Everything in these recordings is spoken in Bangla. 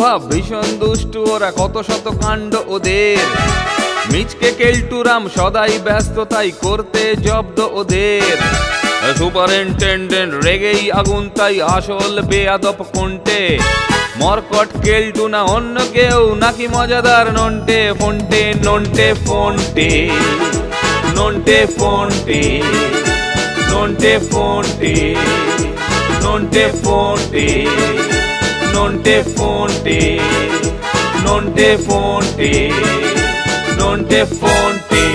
স্বভাব, ভীষণ দুষ্টু ওরা, কত শত কাণ্ড ওদের। মিচকে কেলটুরাম সদাই ব্যস্ত, তাই করতে জব্দ ওদের। সুপারিনটেন্ডেন্ট রেগেই আগুন, তাই আসল বেয়াদব কোনটে। মরকট কেলটু না অন্য কেউ, নাকি মজাদার নন্টে ফোনটে? নন্টে ফোনটে, নন্টে ফোনটে, নন্টে ফোনটে, নন্টে ফোনটে, নন্টে ফোনটে, নন্টে ফোনটে, নন্টে ফোনটে।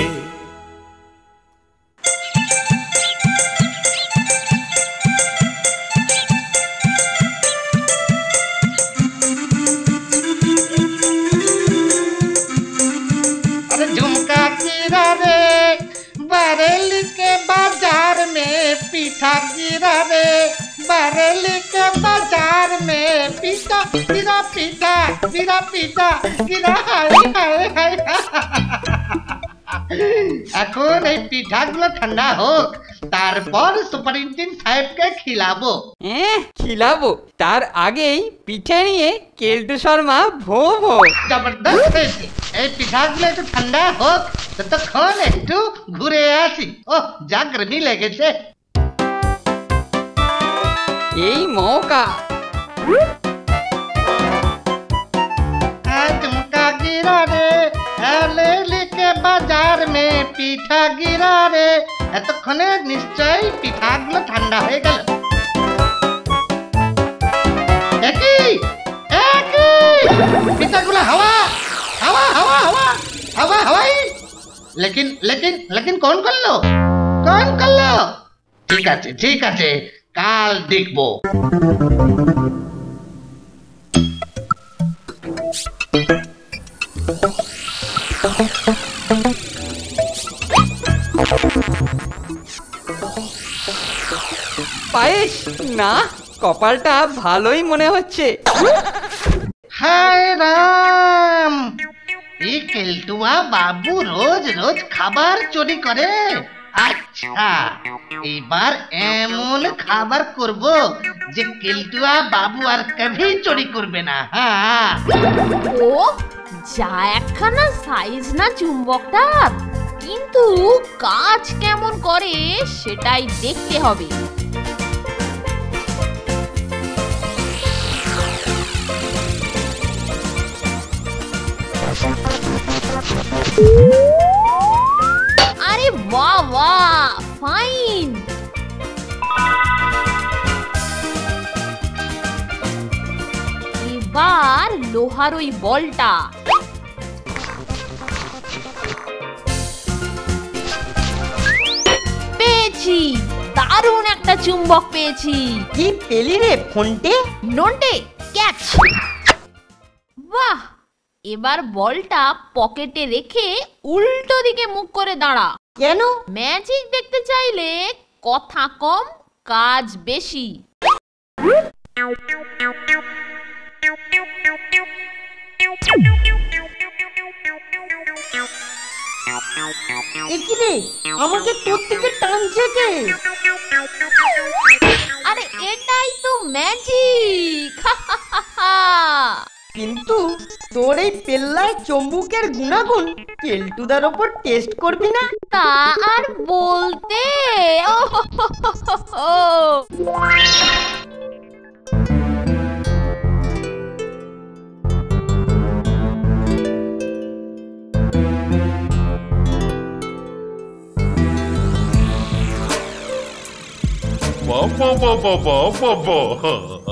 बरेली के बाजार में पीठा गिरा रे, बरेली के बाजार में पीठा गिरा, पीठा गिरा, पीठा गिरा, हाय हाय हाय। এখন এই পিঠাগুলো ঠান্ডা হোক, তারপর সুপারিনটেন্ডেন্ট সাহেবকে খিলাবো। খিলাবো? তার আগেই পিঠে নিয়ে কেলটু শর্মা ভো ভো। জবরদস্ত হয়েছে। এই পিঠাগুলো একটু ঠান্ডা হোক, ততক্ষণ একটু ঘুরে আসি। ও যা গরমি লেগেছে। এই মৌকা। झुमका गिरा रे, बरेली के बाजार में পিঠা গিরা রে। এতক্ষণে নিশ্চয় পিঠাগুলো ঠান্ডা হয়ে গেল। একই পিঠাগুলো হাওয়া হাওয়া হাওয়া হাওয়া হাওয়া হাওয়াই। लेकिन लेकिन लेकिन कौन করলো? कौन করলো? ঠিক আছে ঠিক আছে, কাল দেখবো। পায়েস না, কপালটা ভালোই মনে হচ্ছে। হায় রাম, এই কেলটুয়া বাবু রোজ রোজ খাবার চুরি করে। আচ্ছা, এবার এমন খাবার করব যে কেলটুয়া বাবু আর কभी চুরি করবে না। হ্যাঁ, ও যা একখানা সাইজ না চুম্বকটা, কিন্তু কাজ কেমন করে সেটাই দেখতে হবে। আরে বাহ বাহ, ফাইন। এবার লোহার ওই বলটা। পেয়েছি, দারুণ একটা চুম্বক পেয়েছি। কি পেলি রে ফোনটে? নন্টে ক্যাচ। বাহ, এবার বলটা পকেটে রেখে উল্টো দিকে মুখ করে দাঁড়া। কেন? ম্যাজিক দেখতে চাইলে কথা কম কাজ বেশি। একি রে, আমাকে তোর থেকে টানছে কে? আরে এটাই তো ম্যাজিক। কিন্তু তোর এই পেল্লায় চম্বুকের গুণাগুণ কেলটুদার ওপর টেস্ট করবি না? তা আর বলতে। বাবা বাবা বাবা,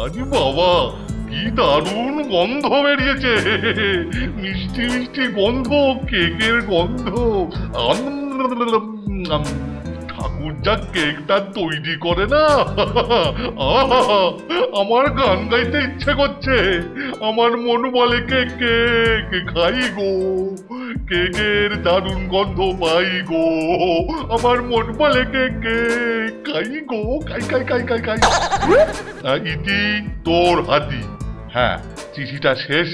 আরে বাবা, কি দারুণ গন্ধ বেরিয়েছে। মিষ্টি মিষ্টি গন্ধ, কেকের গন্ধ। ঠাকুর যা কেকটা তৈরি করে না, আমার গান গাইতে ইচ্ছে করছে। আমার মন বলে কেক কেক খাই গো, কেকের দারুণ গন্ধ পাই গো। আমার মন বলে কেক কেক খাই গো, খাই খাই খাই খাই খাই। ইতি তোর হাতি। হ্যাঁ, চিঠিটা শেষ,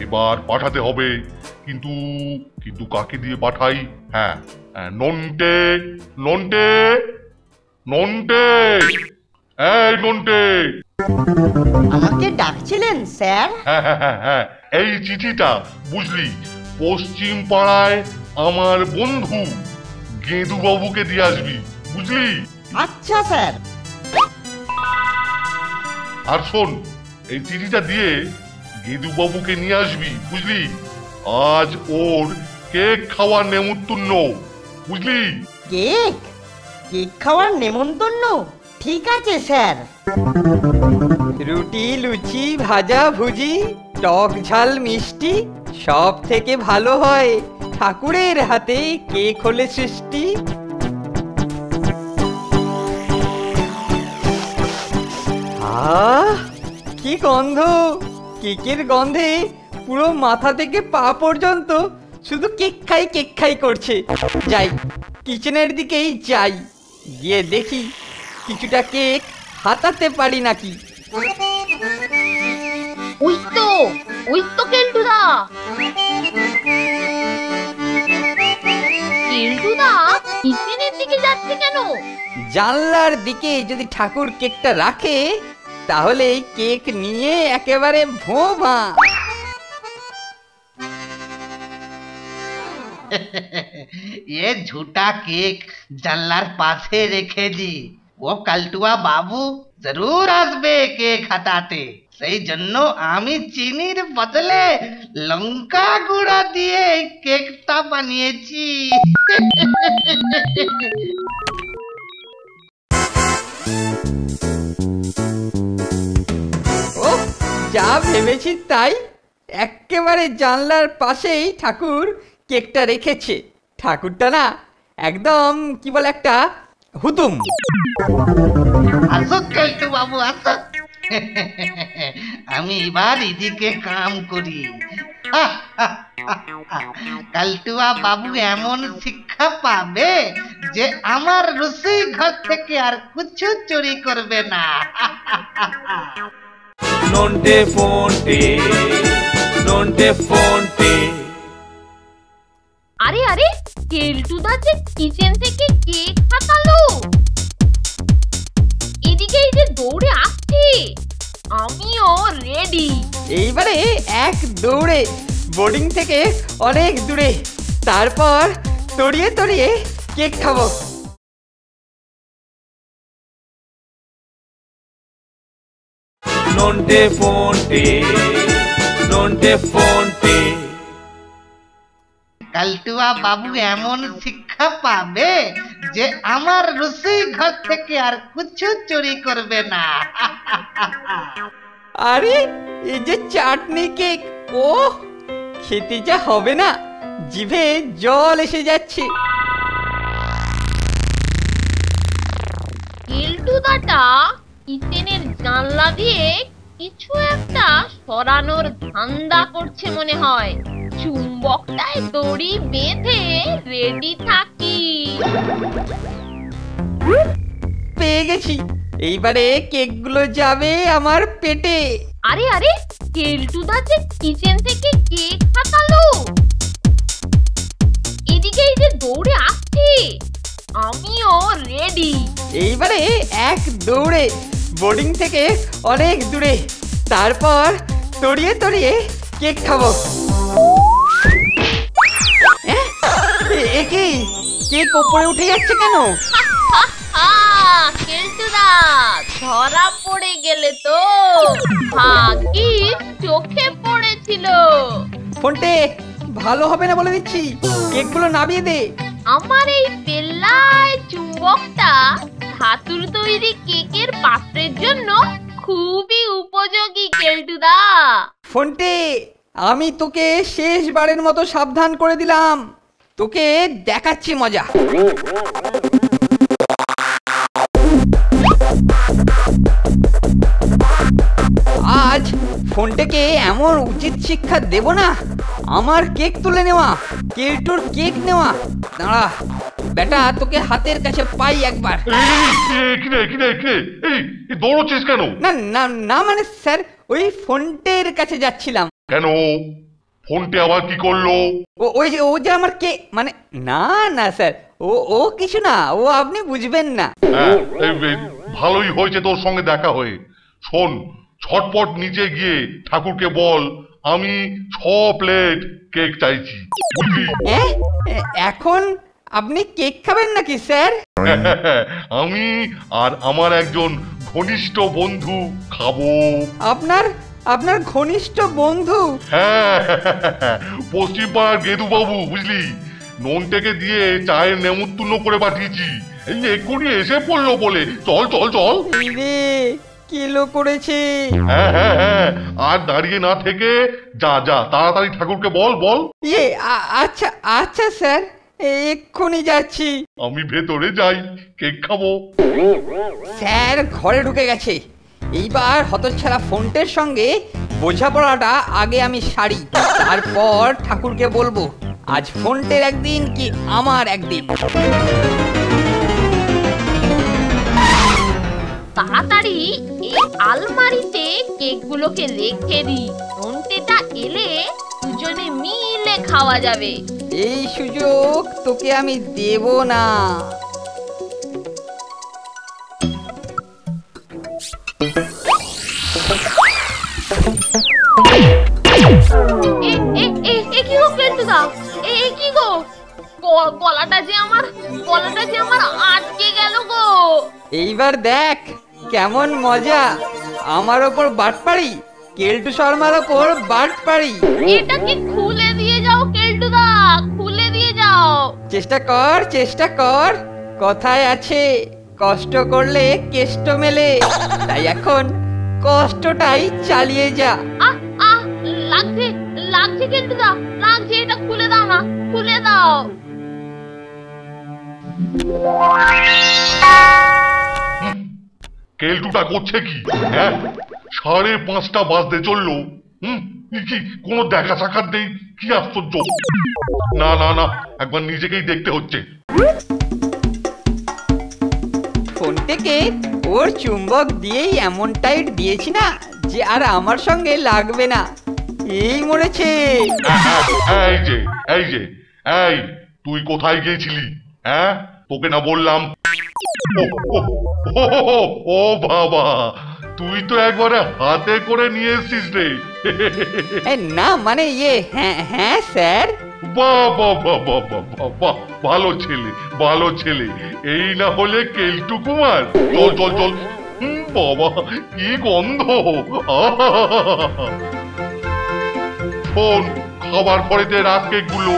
এবার পাঠাতে হবে। কিন্তু কিন্তু কাকে দিয়ে পাঠাই? হ্যাঁ, নন্টে নন্টে নন্টে, এই নন্টে, আমাকে ডাকছিলেন স্যার? হ্যাঁ হ্যাঁ হ্যাঁ হ্যাঁ, এই চিঠিটা বুঝলি পশ্চিম পাড়ায় আমার বন্ধু গেদু বাবুকে দিয়ে আসবি, বুঝলি? আচ্ছা স্যার। আর শোন, এই চিঠিটা দিয়ে গেদু বাবুকে নিয়ে আসবি, বুঝলি? আজ ওর কেক খাওয়ার নেমন্তন্ন, বুঝলি? কেক? কেক খাওয়ার নেমন্তন্ন? ঠিক আছে স্যার। রুটি, লুচি, ভাজা ভুজি, টক ঝাল মিষ্টি সব থেকে ভালো হয় ঠাকুরের হাতে কেক হলে সৃষ্টি। আহ, কি গন্ধ! কেকের গন্ধে পুরো মাথা থেকে পা পর্যন্ত শুধু কেক খাই করছে। যাই, কিচেনের দিকেই যাই, গিয়ে দেখি কিছুটা কেক হাতাতে পারি নাকি। ওই তো কেলটুদা। কেলটুদা কিচেনের দিকে যাচ্ছে কেন? জানলার দিকে যদি ঠাকুর কেকটা রাখে তাহলে কেক নিয়ে একেবারে ভোঁ-ভাঁ। ये झूठा केक জানলার পাশে রেখে দি, ও কালটুয়া বাবু জরুর আসবে কেক হাতাতে। সেই জন্য আমি চিনির বদলে লঙ্কা গুঁড়া দিয়ে কেকটা বানিয়েছি। ও যা ভেবেছি তাই, একেবারে জানলার পাশেই ঠাকুর কেকটা রেখেছে। ঠাকুরটা না একদম কি বলে একটা হুতুম। আসো কালটু বাবু আসো। আমি এবার এদিকে কাম করি। কালটুয়া বাবু এমন শিক্ষা পাবে যে আমার রসই ঘর থেকে আর কিছু চুরি করবে না। নন্টে ফোনটে। আরে কেলটুদা যে কিচেন থেকে কেক হাতালো, এদিকেই যে দৌড়ে আসছে। আমিও রেডি। এইবারে এক দৌড়ে বোর্ডিং থেকে অনেক দূরে, তারপর তড়িয়ে কেক খাবো। নন্টে ফোনটে। কালটুয়া বাবু এমন শিক্ষা পাবে যে আমার রসই ঘর থেকে আর কিছু চুরি করবে না। আরে এই যে চাটনি কেক, ও খেতে যা হবে না, জিভে জল এসে যাচ্ছে। কেলটুদাটা কিচেনের জানলা দিয়ে কিছু একটা সরানোর ধান্দা করছে মনে হয়। চুম্বকটায় দড়ি বেঁধে রেডি থাকি। পেয়ে গেছি, এইবারে কেকগুলো যাবে আমার পেটে। আরে কেলটুদা যে কিচেন থেকে কেক হাতালো, এদিকেই যে দৌড়ে আসছে। আমিও রেডি। এইবারে এক দৌড়ে বোর্ডিং থেকে অনেক দূরে, তারপর তড়িয়ে কেক খাবো। কি কেক ওপরে উঠে যাচ্ছে কেন? কেলটুদা ধরা পড়ে গেলে তো। ভাগ্যিস চোখে পড়েছিল। ফোনটে ভালো হবে না বলে দিচ্ছি, কেকগুলো নামিয়ে দে। আমার এই পেল্লায় চুম্বকটা ধাতুর তৈরি কেকের পাত্রের জন্য খুবই উপযোগী কেলটুদা। ফোনটে আমি তোকে শেষবারের মতো সাবধান করে দিলাম, তোকে দেখাচ্ছি মজা। আজ ফোনটাকে এমন উচিত শিক্ষা দেব না, আমার কেক তুলে নেওয়া, কেলটুর কেক নেওয়া। দাঁড়া বেটা, তোকে হাতের কাছে পাই একবার। দৌড়চ্ছিস কেন? না না না মানে স্যার, ওই ফোনটের কাছে যাচ্ছিলাম। কেন? ফোনটি আবার কি করলো? ও যে আমার কে মানে না স্যার, ও কিছু না, ও আপনি বুঝবেন না। ভালোই হয়েছে তোর সঙ্গে দেখা হয়ে। শোন, ছটপট নিচে গিয়ে ঠাকুরকে বল আমি 6 প্লেট কেক চাইছি, বুঝলি? এখন আপনি কেক খাবেন নাকি স্যার? আমি আর আমার একজন ঘনিষ্ঠ বন্ধু খাবো। আপনার ঘনিষ্ঠ বন্ধু? হ্যাঁ, পশ্চিম পাড়ার গেদু বাবু, বুঝলি? ননটেকে দিয়ে চায়ের নেমন্তন্ন করে পাঠিয়েছি, এই এক্ষুনি এসে পড়লো বলে। চল চল চল। রে কিলো করেছে। হ্যাঁ হ্যাঁ হ্যাঁ, আর দাঁড়িয়ে না থেকে যা যা, তাড়াতাড়ি ঠাকুরকে বল বল। আচ্ছা আচ্ছা স্যার, এক্ষুনি যাচ্ছি। আমি ভেতরে যাই, কেক খাবো। স্যার ঘরে ঢুকে গেছে। এইবার হতচ্ছাড়া ফোনটের সঙ্গে বোঝাপড়াটা আগে আমি সারি, তারপর ঠাকুরকে বলবো আজ ফোনটের একদিন কি আমার একদিন। তাড়াতাড়ি এই আলমারিতে কেকগুলোকে রেখে দি, ফোনটেটা এলে দুজনে মিলে খাওয়া যাবে। এই সুযোগ তোকে আমি দেব না। কি গো পেটুদা, কি গো, গলাটা যে আমার আটকে গেল গো। এইবার দেখ কেমন মজা, আমার ওপর বাটপাড়ি, কেলটু শর্মার ওপর বাটপাড়ি। এটা কি খুলে দিয়ে যাও কেলটুদা, খুলে দিয়ে যাও। চেষ্টা কর, কথায় আছে কষ্ট করলে কেষ্ট মেলে, তাই এখন কষ্টটাই চালিয়ে যা। লাগছে কেলটুদা, লাগছে, এটা খুলে দাও না, খুলে দাও। কেলটুটা করছে কি? হ্যাঁ, 5:30 বাজতে চললো। কি কোনো দেখা সাক্ষাৎ নেই? কি আশ্চর্য! না না না, একবার নিজেকেই দেখতে হচ্ছে। ফোন থেকে ওর চুম্বক দিয়েই এমন টাইট দিয়েছি না যে আর আমার সঙ্গে লাগবে না। এই মরেছে। এই তুই কোথায় গিয়েছিলি? হ্যাঁ, তোকে না বললাম? ও বাবা, তুই তো একবারে হাতে করে নিয়ে এসছিস রে। না মানে হ্যাঁ স্যার। বাহ, ভালো ছেলে। এই না হলে কেলটু কুমার। চল। বাবা, কি গন্ধ! শোন, খাবার পরেতে রাত কেকগুলো।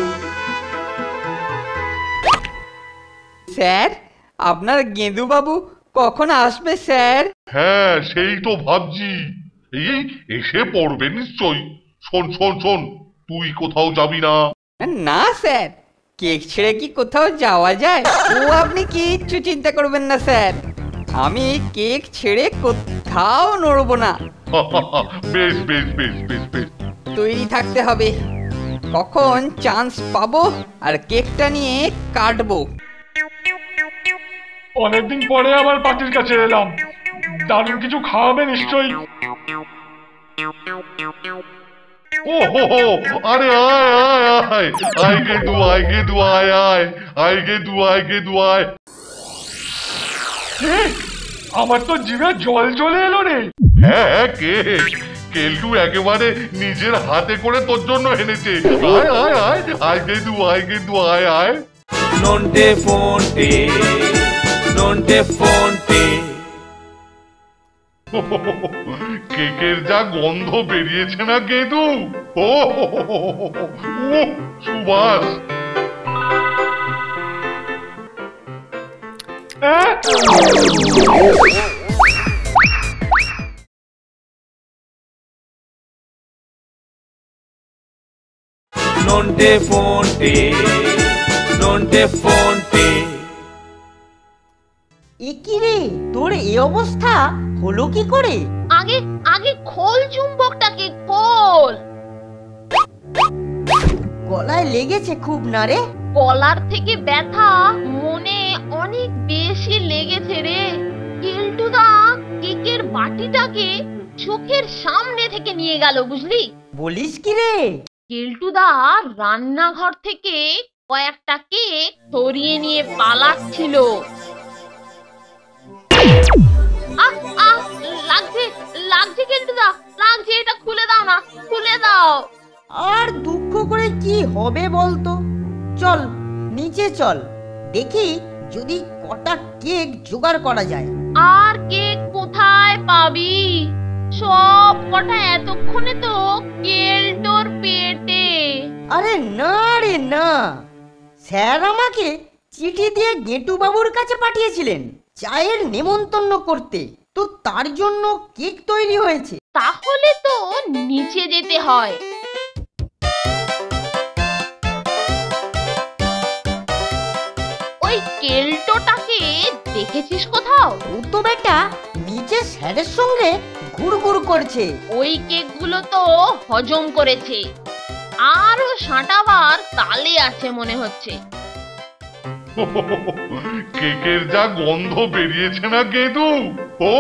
স্যার, আপনার গেঁদু বাবু কখন আসবে স্যার? হ্যাঁ, সেই তো ভাবছি, এই এসে পড়বে নিশ্চয়ই। শোন, তুই কোথাও যাবি না? না স্যার, কেক ছেড়ে কি কোথাও যাওয়া যায়? ও আপনি কিচ্ছু চিন্তা করবেন না স্যার, আমি কেক ছেড়ে কোথাও নড়ব না। বেশ। তৈরি থাকতে হবে, কখন চান্স পাবো আর কেকটা নিয়ে কাটবো। অনেকদিন পরে আবার পার্টির কাছে এলাম, দারুণ কিছু খাওয়াবে নিশ্চয়ই। আরে আয় গেদু আয়। আমার তো জিভে জল চলে এলো রে। হ্যাঁ, কেলটু একেবারে নিজের হাতে করে তোর জন্য এনেছে। আয় গেদু আয়। নন্টে ফোনটে। কেকের যা গন্ধ বেরিয়েছে না গেদু, সুবাস। নন্টে ফোনটে। কি রে, তোর এই অবস্থা হলো কি করে? আগে খোল চুম্বকটাকে, খোল। গলায় লেগেছে খুব না রে? গলার থেকে ব্যথা মনে অনেক বেশি লেগেছে রে। কেলটুদা কেকের বাটিটাকে চোখের সামনে থেকে নিয়ে গেল, বুঝলি? বলিস কি রে? কেলটুদা রান্নাঘর থেকে কয়েকটা কেক সরিয়ে নিয়ে পালাচ্ছিল। কেলটুদা, লাগছে, এটা খুলে দাও না, খুলে দাও। আর দুঃখ করে কি হবে বলতো? চল নিচে চল, দেখি যদি কটা কেক জোগাড় করা যায়। আর কেক কোথায় পাবি? সব কটা এতক্ষণে তো কেলটোর পেটে। আরে না রে না, স্যার আমাকে চিঠি দিয়ে গেটু বাবুর কাছে পাঠিয়েছিলেন চায়ের নেমন্তন্ন করতে, তো তার জন্য কেক তৈরি হয়েছে। তাহলে তো নিচে যেতে হয়। ওই কেলটোটাকে দেখেছিস কোথাও? ও তো বেটা নিচে স্যারের সঙ্গে ঘুরঘুর করছে। ওই কেকগুলো তো হজম করেছে, আরো সাঁটাবার তালে আছে মনে হচ্ছে। কেকের যা গন্ধ বেরিয়েছে না গেদু, ও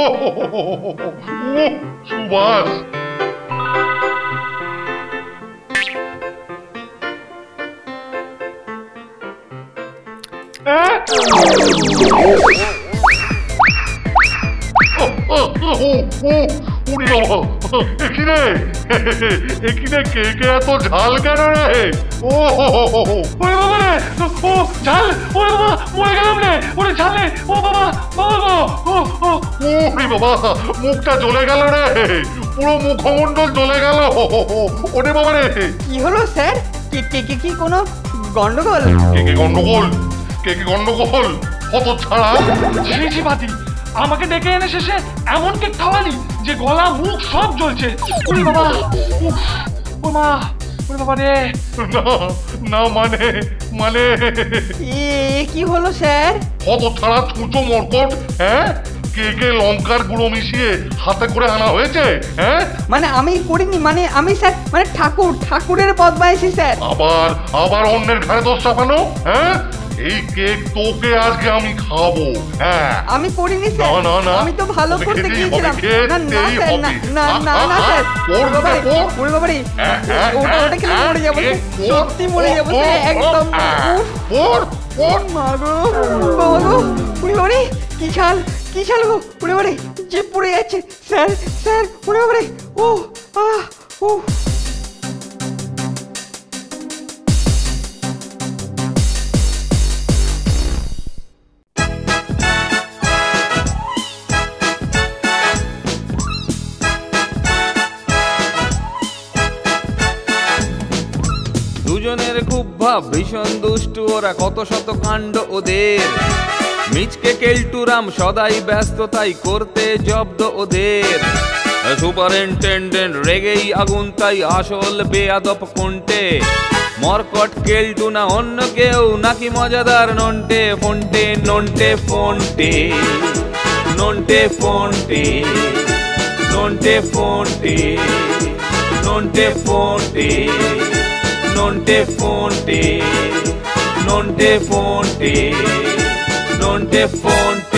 সুবাস। এখানে কেকে এত ঝাল কেন রে? ও ওরে বাবা রে, ও ঝাল, ওরে বাবা মরে গেলাম রে, ওরে ঝালে, ও বাবা, বাবা গো, ওরে বাবা, মুখটা জ্বলে গেল রে, পুরো মুখমণ্ডল জ্বলে গেল। ওরে বাবা রে, কি হলো স্যার? কি কোনো গন্ডগোল? কেকে গন্ডগোল, কেকে গন্ডগোল, কত ছাড়া। ঝিঝি বাতি, আমাকে ডেকে এনে শেষে এমন কেক খাওয়ালি যে গলা মুখ সব জ্বলছে। ওরে বাবা, উফ, ও মা, ওরে বাবা রে। না না, মানে কি হলো স্যার? কত ছাড়া ছুঁচো মরকট, হ্যাঁ? কেকে লঙ্কার গুঁড়ো মিশিয়ে হাতে করে আনা হয়েছে, হ্যাঁ? মানে আমি করিনি, মানে আমি স্যার, মানে ঠাকুরের বদমাইশি স্যার। আবার অন্যের ঘাড়ে দোষ চাপানো, হ্যাঁ? এই কেক তোকে আজকে আমি খাবো, হ্যাঁ? আমি করিনি স্যার, না, আমি তো ভালো করতে গিয়েছিলাম। না স্যার, ওরে বাবা রে, ওটা খেলে মরে যাবো, সত্যি মরে যাবো স্যার, একদম। মা গো, বাবা গো, ওরে বাবা রে, কি ছাল গো, ওরে বাবা রে, জিভ পড়ে যাচ্ছে স্যার, ওরে বাবা রে, ও আহ ও। দুজনের খুব ভাব, ভীষণ দুষ্টু ওরা, কত শত কাণ্ড ওদের। মিচকে কেলটুরাম সদাই ব্যস্ত, তাই করতে জব্দ ওদের। সুপারিনটেন্ডেন্ট রেগেই আগুন, তাই আসল বেয়াদব কোনটে। মরকট কেলটু না অন্য কেউ, নাকি মজাদার Nonte ফোনটে, Nonte ফোনটে, Nonte ফোনটে, Nonte ফোনটে, Nonte ফোনটে, nonte fonte, nonte fonte, nonte fonte.